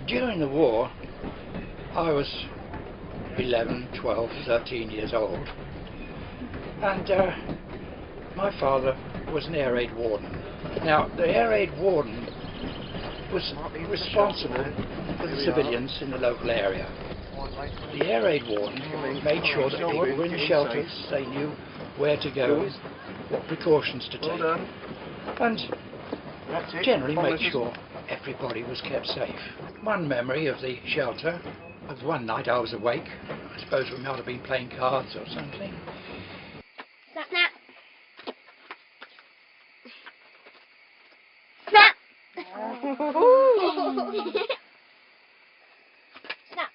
During the war, I was 11, 12, 13 years old, and my father was an air raid warden. Now, the air raid warden was responsible for the civilians in the local area. The air raid warden made sure that people were in the shelters, they knew where to go, what precautions to take, and generally make sure everybody was kept safe. One memory of the shelter was one night I was awake. I suppose we might have been playing cards or something. Snap, snap. Snap. Snap.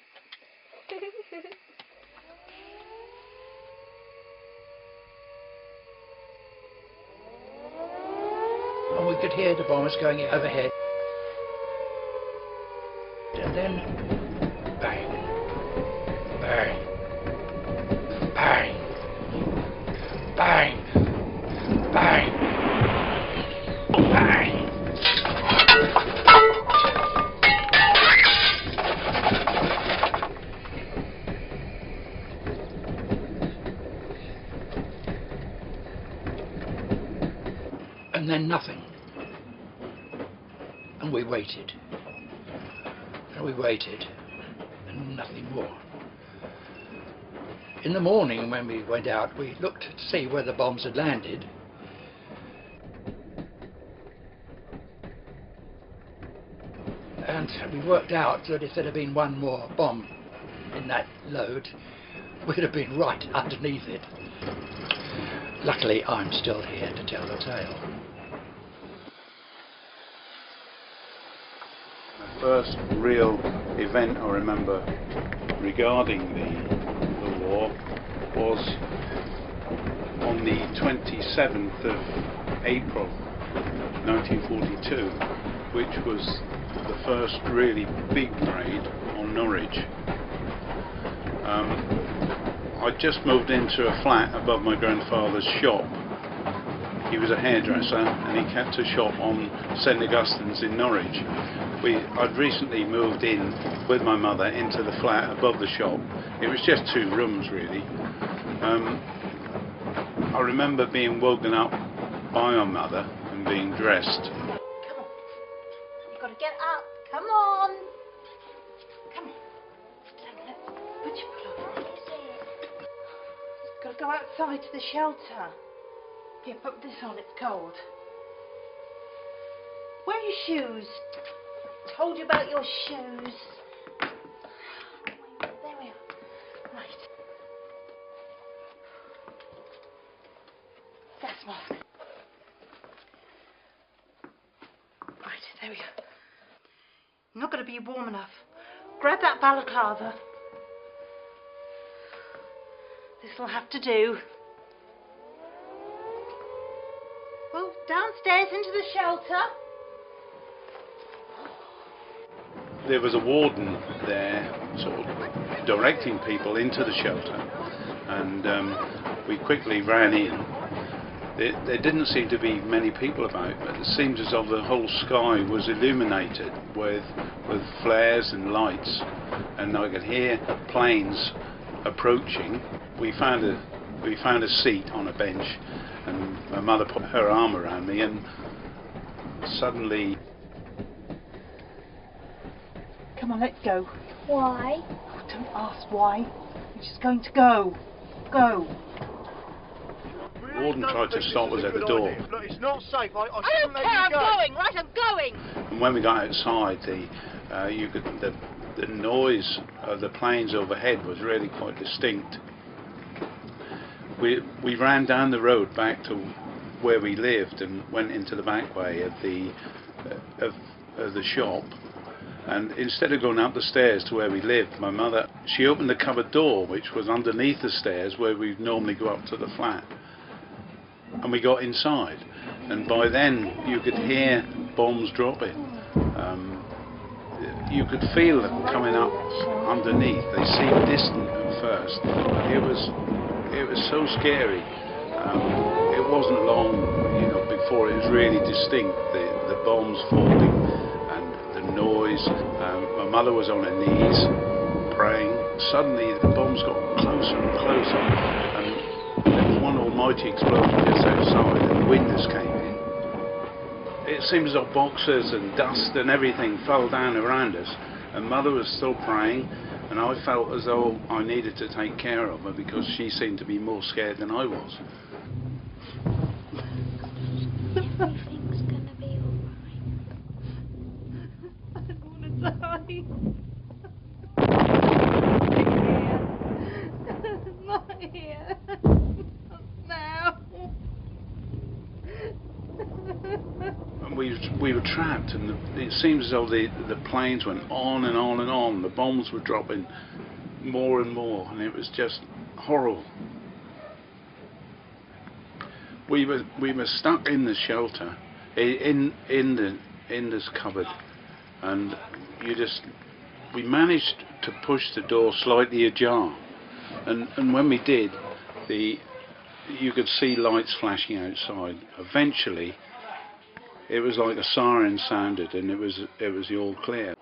And we could hear the bombers going overhead. And then bang, bang, bang, bang, bang, bang. And then nothing. And we waited. And we waited, and nothing more. In the morning when we went out, we looked to see where the bombs had landed. And we worked out that if there had been one more bomb in that load, we'd have been right underneath it. Luckily, I'm still here to tell the tale. The first real event I remember regarding the war was on the 27th of April 1942, which was the first really big raid on Norwich. I'd just moved into a flat above my grandfather's shop. He was a hairdresser and he kept a shop on St Augustine's in Norwich. I'd recently moved in with my mother into the flat above the shop. It was just 2 rooms really. I remember being woken up by my mother and being dressed. Come on. You've got to get up. Come on. Come on. Put your foot on. You've got to go outside to the shelter. Here, put this on. It's cold. Where are your shoes? Told you about your shoes. There we are. Right. Gas mask. Right, there we go. You're not going to be warm enough. Grab that balaclava. This'll have to do. Well, downstairs into the shelter. There was a warden there sort of directing people into the shelter, and we quickly ran in. There didn't seem to be many people about, but it seemed as though the whole sky was illuminated with flares and lights, and I could hear planes approaching. We found a seat on a bench, and my mother put her arm around me, and suddenly... Come on, let's go. Why? Oh, don't ask why. We're just going to go. Go. The warden tried to stop us at the door. Look, it's not safe. I don't care, I'm going, right, I'm going. And when we got outside, the noise of the planes overhead was really quite distinct. We ran down the road back to where we lived and went into the back way of the shop. And instead of going up the stairs to where we lived, my mother, she opened the cupboard door, which was underneath the stairs where we normally go up to the flat. And we got inside, and by then you could hear bombs dropping. You could feel them coming up underneath. They seemed distant at first. It was so scary. It wasn't long, before it was really distinct. The bombs falling and the noise. My Mother was on her knees praying. Suddenly the bombs got closer and closer, and there was one almighty explosion just outside, and windows came in. It seemed as though boxes and dust and everything fell down around us, and Mother was still praying, and I felt as though I needed to take care of her because she seemed to be more scared than I was. Everything's gonna be alright. I don't wanna die. Not here. Not now. And we were trapped, and it seemed as though the planes went on and on and on. The bombs were dropping more and more, and it was just horrible. We were stuck in the shelter, in this cupboard, and we managed to push the door slightly ajar, and when we did, you could see lights flashing outside. Eventually, it was like a siren sounded, and it was the all clear.